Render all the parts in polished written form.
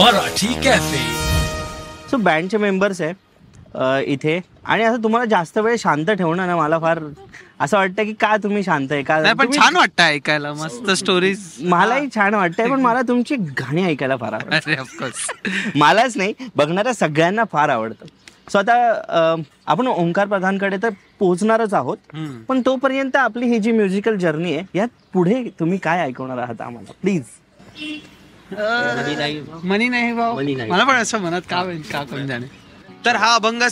Marathi cafe. So बँडचे members आहे इथे, आणि असं तुम्हाला जास्त वेळ शांत ठेवणं ना मला फार असं वाटतं की का तुम्ही शांत आहे का. पण छान वाटतं ऐकायला, मस्त स्टोरीज. मलाही छान वाटतंय, पण मला तुमची गाणी ऐकायला फार आवडतं. मलाच नाही, बघणाऱ्या सगळ्यांना फार आवडतं. सो आता आपण ओंकार प्रधानकडे तर पोहोचणारच आहोत, पण तोपर्यंत आपली ही जी म्युझिकल जर्नी आहे यात पुढे तुम्ही काय ऐकवणार आहात आम्हाला प्लीज. मनी नाही भाऊ, मला पण असं म्हणत का कोण जाणे. तर हा अभंग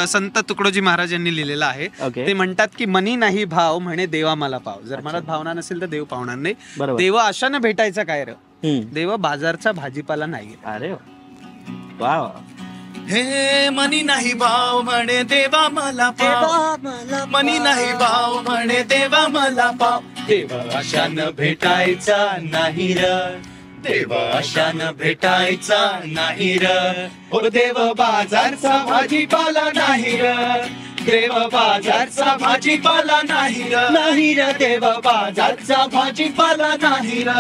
संत तुकडोजी महाराज यांनी लिहिलेला आहे. ते म्हणतात की मनी नाही भाव म्हणे देवा मला पाव. जर मनात भावना नसेल तर देव पावणार नाही. देव अशानं भेटायचा काय र, देव बाजारचा भाजीपाला नाही. अरे वा. हे मनी नाही भाव म्हणे देवा मला पाव, मनी नाही भाव म्हणे देवा मला पाव. देव अशानं भेटायचा नाही र, देव अशानं भेटायचा नाही र. हो देव बाजारचा भाजीपाला नाही र, देव बाजारचा भाजीपाला नाही र. नाही र देव बाजारचा भाजीपाला नाही र,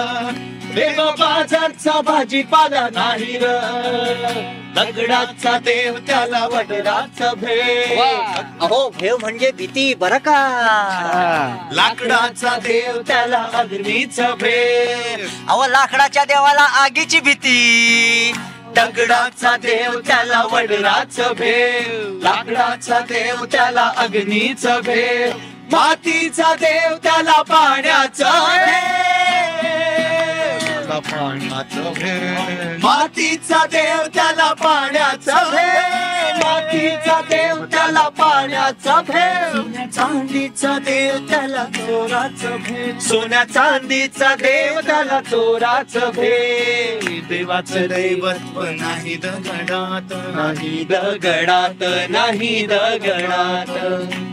देव बाजारचा भाजीपाला नाही र. दगडाचा देव त्याला वडराचा भेव. अहो भेव म्हणजे भीती बरं का. लाकडाचा देव त्याला अग्नीचा भेव. अहो लाकडाच्या देवाला आगीची भीती. दगडाचा देव त्याला वडराचा भेव. लाकडाचा देव त्याला अग्नीचा भेव. मातीचा देव त्याला पाण्याचा मातीचा देव त्याला पाण्याचा भेव. मातीचा देव त्याला पाण्याचा भेव. चांदीचा देव त्याला चोराचं भेव. सोन्या चांदीचा देव त्याला चोराचं भेव. देवाचं दैवत्व नाही दगडात, नाही दगडात, नाही दगडात.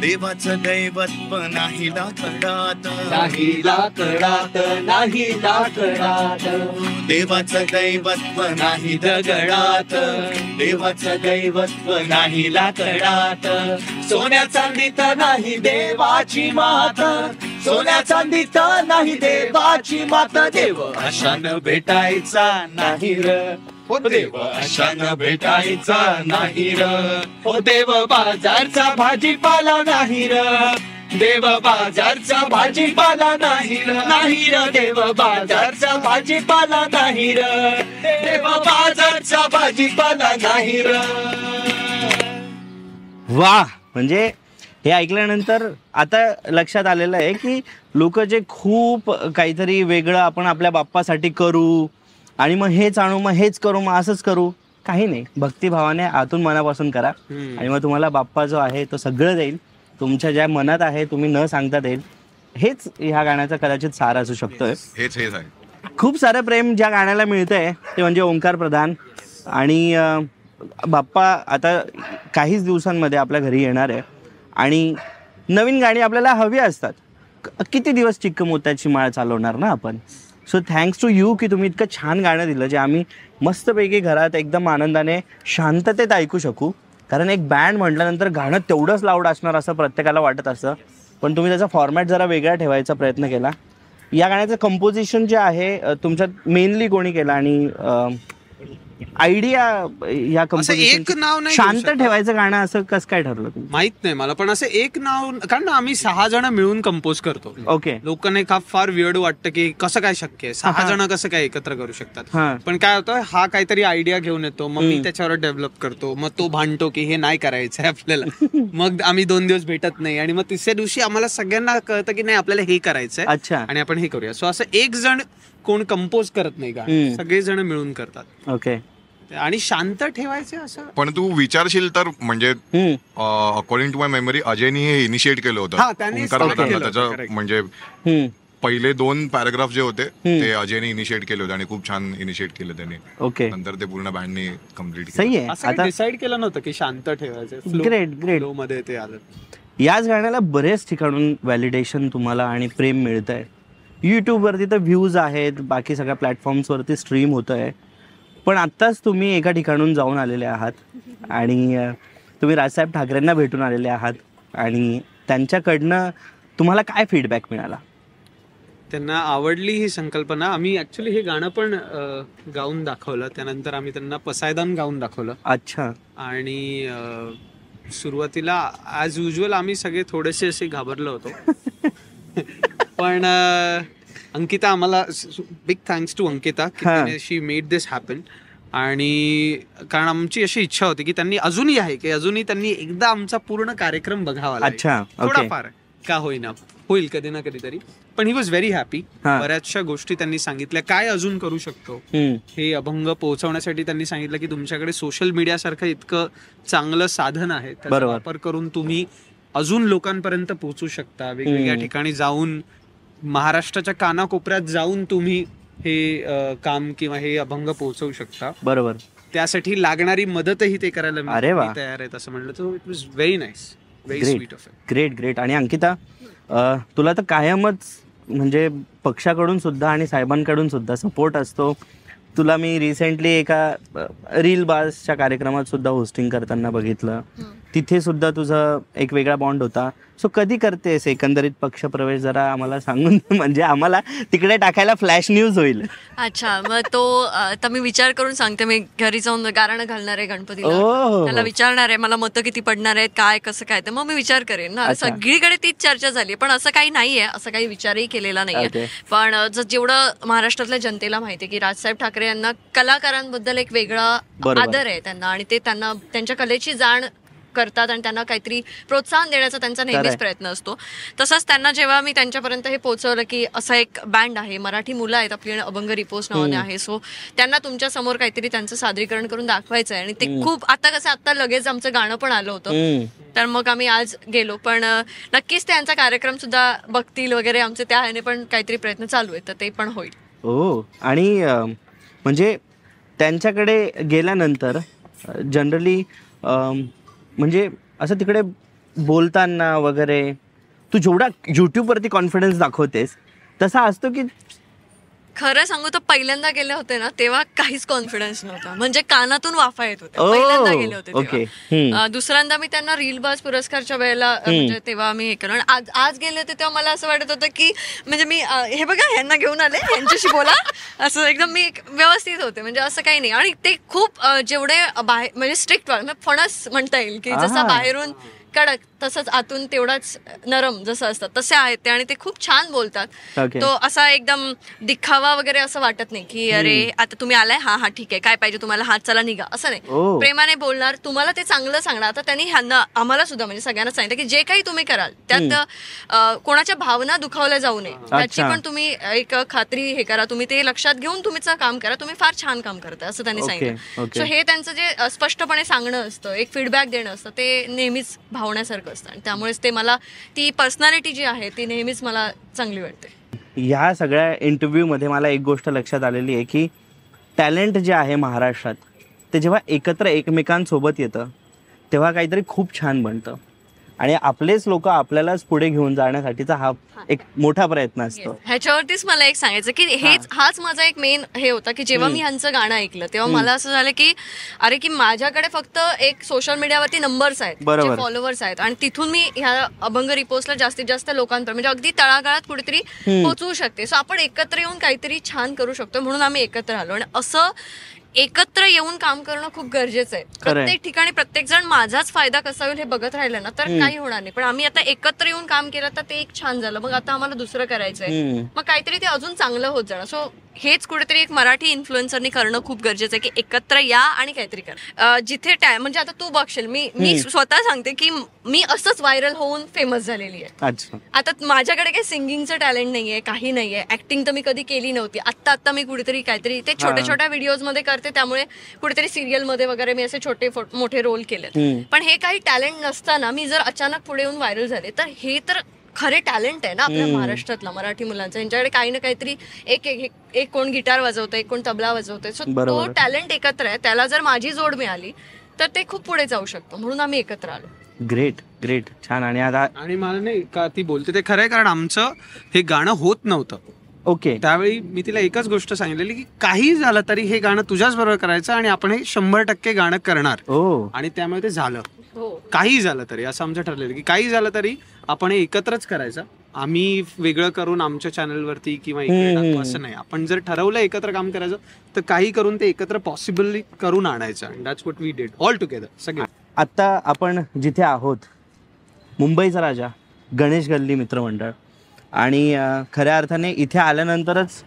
देवाचं दैवत्व नाही लाकडात, नाही लाकडात, नाही लाकडात. देवाचं दैवत्व नाही दगडात, देवाचं दैवत्व नाही लाकडात. सोन्या चांदीत नाही देवाची मात, सोन्या चांदीत नाही देवाची मात. देव अशानं भेटायचा नाही र, हो देव अशानं भेटायचा नाही र. हो देव बाजारचा भाजीपाला नाही र, देव बाजारचा भाजीपाला नाही र. नाही र देव बाजारचा भाजीपाला नाही र, देव बाजारचा भाजीपाला नाही र. वा, म्हणजे हे ऐकल्यानंतर आता लक्षात आलेलं आहे की लोक जे खूप काहीतरी वेगळं आपण आपल्या बाप्पासाठी करू आणि मग हेच आणू, मग हेच करू, मग असंच करू, काही नाही. भक्तिभावाने आतून मनापासून करा आणि मग तुम्हाला बाप्पा जो आहे तो सगळं देईल. तुमच्या ज्या मनात आहे तुम्ही न सांगता देईल. हेच ह्या गाण्याचा कदाचित सार असू शकतोय. हेच आहे. खूप सारं प्रेम ज्या गाण्याला मिळतंय ते म्हणजे ओंकार प्रधान. आणि बाप्पा आता काहीच दिवसांमध्ये आपल्या घरी येणार आहे आणि नवीन गाणी आपल्याला हवी असतात. किती दिवस चिक्क मोत्याची माळ चालवणार ना आपण. सो थँक्स टू यू की तुम्ही इतकं छान गाणं दिलं जे आम्ही मस्तपैकी घरात एकदम आनंदाने शांततेत ऐकू शकू. कारण एक बँड म्हटल्यानंतर गाणं तेवढंच लाऊड असणार असं प्रत्येकाला वाटत असतं, पण तुम्ही त्याचा फॉर्मॅट जरा वेगळा ठेवायचा प्रयत्न केला. या गाण्याचं कंपोजिशन जे आहे तुमच्यात मेनली कोणी केलं आणि आयडिया या एक नाव नाही शांत ठेवायचं गाणं असं कसं काय ठरलं माहित नाही मला, पण असं एक नाव, कारण आम्ही 6 जण मिळून कंपोज करतो. ओके. लोकांना का फार वियर्ड वाटतं की कसं काय शक्य आहे 6 जण कसं काय एकत्र करू शकतात. पण काय होतं, हा काहीतरी आयडिया घेऊन येतो, मग मी त्याच्यावर डेव्हलप करतो, मग तो भांडतो की हे नाही करायचंय आपल्याला. मग आम्ही 2 दिवस भेटत नाही आणि मग तिसऱ्या दिवशी आम्हाला सगळ्यांना कळतं की नाही आपल्याला हे करायचंय. अच्छा. आणि आपण हे करूया. सो असं एक जण कोण कंपोज करत नाही का, सगळे जण मिळून करतात. ओके. आणि शांत ठेवायचे असं. पण तू विचारशील तर म्हणजे अकॉर्डिंग टू माय मेमरी अजयनी हे इनिशिएट केलं होतं. त्याचं म्हणजे पहिले 2 पॅराग्राफ जे होते ते अजयने इनिशिएट केले होते आणि खूप छान इनिशिएट केलं त्यांनी. ओके. नंतर ते पूर्ण बँडने कम्प्लीट केलं. सही आहे. आता डिसाइड केलं नव्हतं की शांत ठेवायचं. Great great. मध्ये ते आलं. याच गाण्याला बरेच ठिकाणून व्हॅलिडेशन तुम्हाला आणि प्रेम मिळतंय. यूट्यूबवरती तर व्ह्यूज आहेत, बाकी सगळ्या प्लॅटफॉर्म्सवरती स्ट्रीम होत आहे. पण आत्ताच तुम्ही एका ठिकाणून जाऊन आलेले आहात आणि तुम्ही राजसाहेब ठाकरेंना भेटून आलेले आहात आणि त्यांच्याकडनं तुम्हाला काय फीडबॅक मिळाला? त्यांना आवडली ही संकल्पना. आम्ही ऍक्च्युली हे गाणं पण गाऊन दाखवलं. त्यानंतर आम्ही त्यांना पसायदान गाऊन दाखवलं. अच्छा. आणि सुरुवातीला ऍज युजल आम्ही सगळे थोडेसे असे घाबरलो होतो. पण अंकिता आम्हाला, big thanks to Ankita, she made this happen. आणि कारण आमची अशी इच्छा होती की त्यांनी अजूनही आहे की अजूनही त्यांनी एकदा आमचा पूर्ण कार्यक्रम बघावा. अच्छा. थोडाफार का होईना, होईल कधी ना कधीतरी. पण ही वॉज व्हेरी हॅपी. बऱ्याचशा गोष्टी त्यांनी सांगितल्या, काय अजून करू शकतो हे अभंग पोहोचवण्यासाठी. त्यांनी सांगितलं की तुमच्याकडे सोशल मीडिया सारखं इतकं चांगलं साधन आहे, त्याचा वापर करून तुम्ही अजून लोकांपर्यंत पोहोचू शकता. वेगवेगळ्या ठिकाणी जाऊन, महाराष्ट्राच्या कानाकोपऱ्यात जाऊन तुम्ही हे काम किंवा हे अभंग पोहोचवू शकता. बरोबर. त्यासाठी लागणारी मदतही ते करायला तयार आहेत असं म्हणलं. So it was very nice, very sweet of it. Great great. आणि अंकिता, तुला तर कायमच म्हणजे पक्षाकडून सुद्धा आणि साहेबांकडून सुद्धा सपोर्ट असतो. तुला मी रिसेंटली एका रील बार्सच्या कार्यक्रमात सुद्धा होस्टिंग करताना बघितलं. तिथे सुद्धा तुझा एक वेगळा बॉन्ड होता. सो कधी करतेस एकंदरीत पक्षप्रवेश, जरा आम्हाला सांगून, म्हणजे आम्हाला तिकडे टाकायला फ्लॅश न्यूज होईल. अच्छा, मग तो आता मी विचार करून सांगते. मी घरी जाऊन गाणं घालणार आहे गणपतीला, त्याला विचारणार आहे मला मतं किती पडणार आहेत, काय कसं काय, तर मग मी विचार करेन ना. सगळीकडे तीच चर्चा झाली, पण असं काही नाहीये, असं काही विचारही केलेला नाहीये. पण जेवढं महाराष्ट्रातल्या जनतेला माहिती आहे की राजसाहेब ठाकरे यांना कलाकारांबद्दल एक वेगळा आदर आहे त्यांना, आणि ते त्यांना त्यांच्या कलेची जाण करतात आणि त्यांना काहीतरी प्रोत्साहन देण्याचा त्यांचा नेहमीच प्रयत्न असतो. तसंच त्यांना जेव्हा मी त्यांच्यापर्यंत हे पोहोचवलं की असं एक बँड आहे, मराठी मुलं आहेत आपली, अभंग रिपोस्ट नावाने आहे, सो त्यांना तुमच्या समोर काहीतरी त्यांचं सादरीकरण करून दाखवायचं आहे. आणि ते खूप आता लगेच आमचं गाणं पण आलं होतं, तर मग आम्ही आज गेलो. पण नक्कीच त्यांचा कार्यक्रम सुद्धा बघतील वगैरे, आमचे त्या ह्याने पण काहीतरी प्रयत्न चालू आहेत, तर ते पण होईल. हो. आणि म्हणजे त्यांच्याकडे गेल्यानंतर जनरली म्हणजे असं तिकडे बोलताना वगैरे तू जेवढा युट्यूबवरती कॉन्फिडन्स दाखवतेस तसा असतो की? खरं सांगू तर पहिल्यांदा गेले होते ना तेव्हा काहीच कॉन्फिडन्स नव्हता, म्हणजे कानातून वाफा येत होत्या पहिल्यांदा गेले होते तेव्हा. दुसऱ्यांदा मी त्यांना रील बाज पुरस्कारच्या वेळेला म्हणजे तेव्हा मी हे केलं. आणि आज गेले होते तेव्हा मला असं वाटत होतं की म्हणजे मी हे बघा ह्यांना घेऊन आले, यांच्याशी बोला, असं एकदम मी व्यवस्थित होते, म्हणजे असं काही नाही. आणि ते खूप जेवढे बाहेर म्हणजे स्ट्रिक्ट फणस म्हणता येईल की जसं बाहेरून कडक तसंच आतून तेवढाच नरम जसं असतात तसे आहेत ते. आणि ते खूप छान बोलतात. तो असा एकदम दिखावा वगैरे असं वाटत नाही की अरे आता तुम्ही आलाय, हा ठीक आहे, काय पाहिजे तुम्हाला, हा चला निघा, असं नाही. प्रेमाने बोलणार, तुम्हाला ते चांगलं सांगणार. आता त्यांनी ह्यांना आम्हाला सुद्धा म्हणजे सगळ्यांना सांगितलं की जे काही तुम्ही कराल त्यात कोणाच्या भावना दुखावल्या जाऊ नये याची पण तुम्ही एक खात्री हे करा, तुम्ही ते लक्षात घेऊन तुमचं काम करा, तुम्ही फार छान काम करता असं त्यांनी सांगितलं. सो हे त्यांचं जे स्पष्टपणे सांगणं असतं, एक फीडबॅक देणं असतं, ते नेहमीच भावण्यासारखं असतं. आणि त्यामुळेच ते मला ती पर्सनॅलिटी जी आहे ती नेहमीच मला चांगली वाटते. ह्या सगळ्या इंटरव्ह्यूमध्ये मला एक गोष्ट लक्षात आलेली आहे की टॅलेंट जे आहे महाराष्ट्रात ते जेव्हा एकत्र एकमेकांसोबत येतं तेव्हा काहीतरी खूप छान बनतं. आणि आपलेच लोक आपल्यालाच पुढे घेऊन जाण्यासाठीचा हा एक मोठा प्रयत्न असतो. ह्याच्यावरतीच मला एक सांगायचं की हाच माझा एक मेन हे होता की जेव्हा मी ह्यांचं गाणं ऐकलं तेव्हा मला असं झालं की अरे की माझ्याकडे फक्त एक सोशल मीडियावरती नंबर्स आहेत, फॉलोअर्स आहेत, आणि तिथून मी ह्या अभंग रिपोस्टला जास्तीत जास्त लोकांपर्यंत म्हणजे अगदी तळागाळात कुठेतरी पोहोचवू शकते. सो आपण एकत्र येऊन काहीतरी छान करू शकतो, म्हणून आम्ही एकत्र आलो. आणि असं एकत्र येऊन काम करणं खूप गरजेचं आहे. प्रत्येक ठिकाणी प्रत्येक जण माझाच फायदा कसा होईल हे बघत राहिलं ना तर काही होणार नाही. पण आम्ही आता एकत्र येऊन काम केलं तर ते एक छान झालं. मग आता आम्हाला दुसरं करायचंय, मग काहीतरी ते अजून चांगलं होत जाणार. सो हेच कुठेतरी एक मराठी इन्फ्लुएन्सरनी करणं खूप गरजेचं आहे की एकत्र या आणि काहीतरी करा. जिथे म्हणजे आता तू बघशील, मी स्वतः सांगते की मी असंच व्हायरल होऊन फेमस झालेली आहे. आता माझ्याकडे काही सिंगिंगचं टॅलेंट नाहीये, काही नाहीये, ऍक्टिंग तर मी कधी केली नव्हती. आता मी कुठेतरी काहीतरी ते छोट्या छोट्या व्हिडिओज मध्ये करते, त्यामुळे कुठेतरी सिरियल मध्ये वगैरे मी असे छोटे मोठे रोल केले. पण हे काही टॅलेंट नसताना मी जर अचानक पुढे येऊन व्हायरल झाले तर हे तर खरे टॅलेंट आहे ना आपल्या महाराष्ट्रातला मराठी मुलांचा. यांच्याकडे काही ना काहीतरी एक कोण गिटार वाजवतोय, एक कोण तबला वाजवतोय. सो तो टॅलेंट एकत्र आहे, त्याला जर माझी जोड मिळाली तर ते खूप पुढे जाऊ शकतो, म्हणून आम्ही एकत्र आलो. ग्रेट ग्रेट, छान. आणि मला नाही का ती बोलते ते खरंय, कारण आमचं हे गाणं होत नव्हतं. ओके. त्यावेळी मी तिला एकच गोष्ट सांगितलेली की काही झालं तरी हे गाणं तुझ्याच बरोबर करायचं आणि आपण हे 100% गाणं करणार. आणि त्यामुळे ते झालं. काही झालं तरी असं आमचं ठरलेलं की काही झालं तरी आपण हे एकत्रच करायचं आम्ही वेगळं करून आमच्या चॅनलवरती किंवा इकडे टाकू असं नाही. आपण जर ठरवलं एकत्र काम करायचं तर काही करून ते एकत्र पॉसिबली करून आणायचं. And that's what we did all together सगळे. आता आपण जिथे आहोत, मुंबईचा राजा, गणेश गल्ली मित्रमंडळ, आणि खऱ्या अर्थाने इथे आल्यानंतरच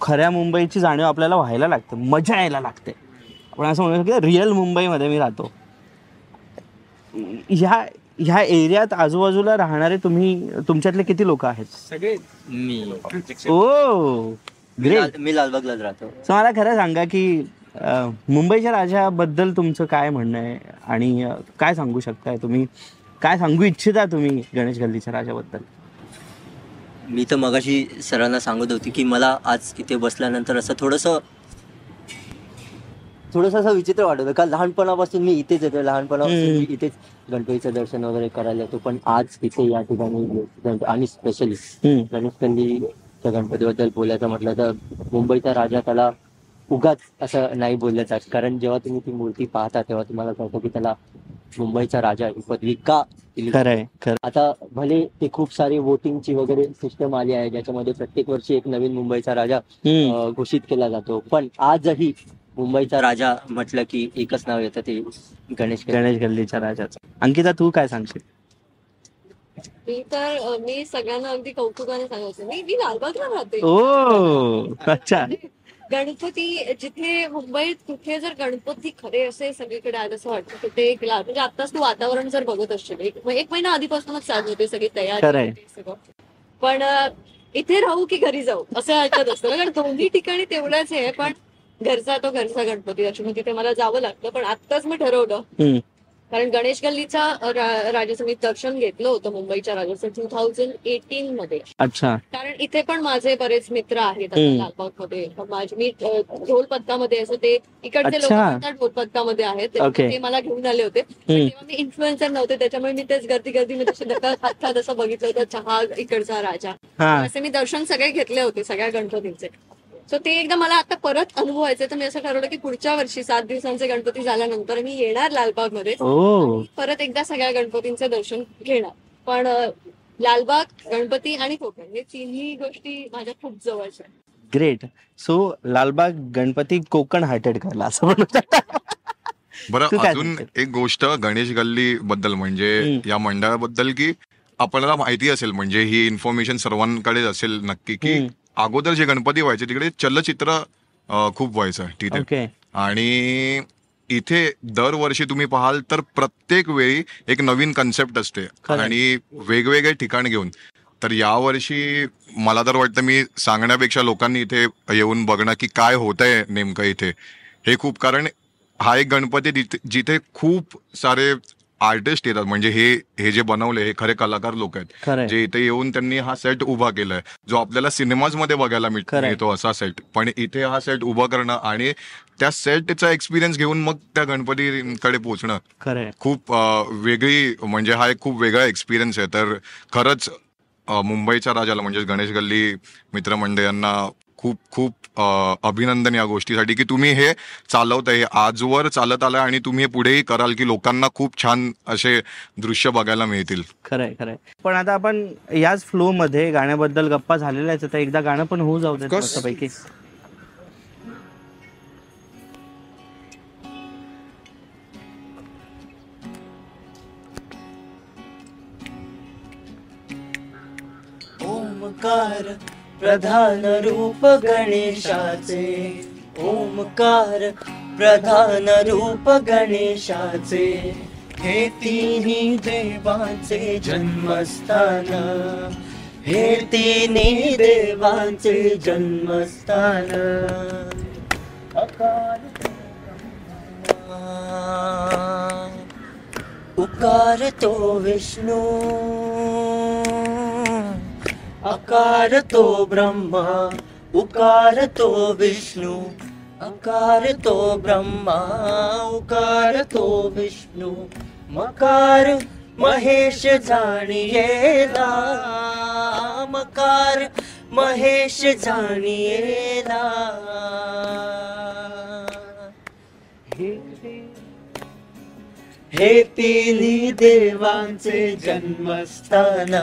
खऱ्या मुंबईची जाणीव आपल्याला व्हायला लागते, मजा यायला लागते. आपण असं म्हणू शकतो की रिअल मुंबईमध्ये मी राहतो. ह्या एरियात आजूबाजूला राहणारे तुमच्यातले किती लोक आहेत? सगळे. ओ ग्रेट. मी लालबागलाच राहतो. सो मला खरं सांगा की मुंबईच्या राजाबद्दल तुमचं काय म्हणणं आहे, आणि काय सांगू शकताय तुम्ही, काय सांगू इच्छिता तुम्ही गणेश गल्लीच्या राजाबद्दल? मी तर मगाशी सरांना सांगत होती की मला आज इथे बसल्यानंतर असं थोडंसं असं विचित्र वाटत होतं. का लहानपणापासून मी इथेच येतो, लहानपणापासून मी इथेच गणपतीचं दर्शन वगैरे करायला येतो. पण आज इथे या ठिकाणी आणि स्पेशली गणेश गल्लीच्या गणपतीबद्दल बोलायचं म्हटलं तर मुंबईचा राजा त्याला उगाच असं नाही बोललं जात. कारण जेव्हा तुम्ही ती मूर्ती पाहता तेव्हा तुम्हाला कळतं की त्याला मुंबईचा राजा ही पदवी का दिली. आता भले ते खूप सारी वोटिंगची वगैरे सिस्टम आली आहे ज्याच्यामध्ये प्रत्येक वर्षी एक नवीन मुंबईचा राजा घोषित केला जातो. पण आजही मुंबईचा राजा म्हटलं की एकच नाव येतं, ते गणेश गल्लीच्या राजाचं. अंकिता, तू काय सांगशील? मी सगळ्यांना अगदी कौतुकाने सांगायचं, मी लालबागला राहते. ओ अच्छा. गणपती जिथे मुंबईत कुठे जर गणपती खरे असे सगळीकडे आले असं वाटतं तिथे एक म्हणजे आताच तू वातावरण जर बघत असशील, एक महिना आधीपासूनच चालू होते सगळी तयारी सगळं. पण इथे राहू की घरी जाऊ असं वाटत असतं, कारण दोन्ही ठिकाणी तेवढंच आहे. पण घरचा गणपती त्याच्यामुळे तिथे मला जावं लागतं. पण आत्ताच मी ठरवलं, कारण गणेश गल्लीचा राजाचं मी दर्शन घेतलं होतं मुंबईच्या राजाचं 2018 मध्ये. अच्छा. कारण इथे पण माझे बरेच मित्र आहेत लालबाग मध्ये. मी ढोल पथकामध्ये असं ते इकडचे लोक ढोल पथकामध्ये आहेत, ते मला घेऊन आले होते. तेव्हा मी इन्फ्लुएन्सर नव्हते, त्याच्यामुळे मी तेच गर्दी मी तसे हातात असं बघितलं होतं, चहा इकडचा राजा, असे मी दर्शन सगळे घेतले होते सगळ्या गणपतींचे. सो ते एकदा मला आता परत अनुभवायचं, तर मी असं ठरवलं की पुढच्या वर्षी 7 दिवसांचे गणपती झाल्यानंतर मी येणार लालबाग मध्ये, परत एकदा सगळ्या गणपतींचे दर्शन घेणार. पण लालबाग, गणपती आणि कोकण हे तिन्ही गोष्टी माझ्या खूप जवळच्या. Great. So Lalbaug, Ganpati, Konkan hearted करला असं म्हणू. बरं, अजून एक गोष्ट गणेश गल्ली बद्दल म्हणजे या मंडळाबद्दल की आपल्याला माहिती असेल, म्हणजे ही इन्फॉर्मेशन सर्वांकडे असेल नक्की, की अगोदर जे गणपती व्हायचे तिकडे चलचित्र खूप व्हायचं तिथे. आणि इथे दरवर्षी तुम्ही पाहाल तर प्रत्येक वेळी एक नवीन कन्सेप्ट असते आणि वेगवेगळे ठिकाण घेऊन. तर यावर्षी मला तर वाटतं मी सांगण्यापेक्षा लोकांनी इथे येऊन बघणं की काय होतंय नेमकं इथे हे खूप. कारण हा एक गणपती जिथे खूप सारे आर्टिस्ट येतात, म्हणजे हे जे बनवले हे खरे कलाकार लोक आहेत, जे इथे येऊन त्यांनी हा सेट उभा केलाय, जो आपल्याला सिनेमाज मध्ये बघायला मिळतो असा सेट. पण इथे हा सेट उभा करणं आणि त्या सेटचा एक्सपिरियन्स घेऊन मग त्या गणपतीकडे पोहोचणं खूप वेगळी, म्हणजे हा एक खूप वेगळा एक्सपिरियन्स आहे. तर खरंच मुंबईच्या राजाला म्हणजे गणेश गल्ली मित्रमंडळ यांना खूप खूप अभिनंदन या गोष्टीसाठी की तुम्ही हे चालवताय, आजवर चालत आलाय आणि तुम्ही हे पुढेही कराल की लोकांना खूप छान असे दृश्य बघायला मिळतील. खरंय. पण आता आपण याच फ्लो मध्ये गाण्याबद्दल गप्पा झालेल्या आहेत, तर एकदा गाणं पण होऊ जाऊ देत मस्तपैकी. ओमकार प्रधान रूप गणेशाचे, ओमकार प्रधान रूप गणेशाचे, हे तिन्ही देवांचे जन्मस्थान, हे तिन्ही देवांचे जन्मस्थान. उकार तो विष्णू, अकार तो ब्रह्मा, उकार तो विष्णु, अकार तो ब्रह्मा, उकार तो विष्णु, मकार महेश जाणियेला, मकार महेश जाणियेला. हे तिन्ही देवांचे जन्मस्थान,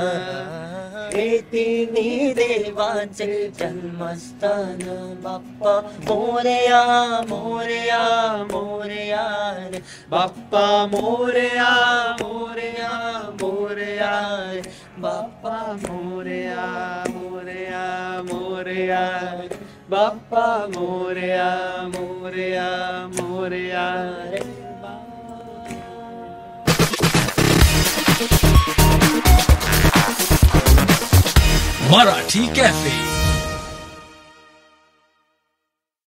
हे तिन्ही देवांचे जन्मस्थान. बाप्पा मोरया मोरया मोरया रे, बाप्पा मोरया मोरया मोरया रे, बाप्पा मोरया मोरया मोरया रे, बाप्पा मोरया मोरया मोरया रे. मराठी कॅफे.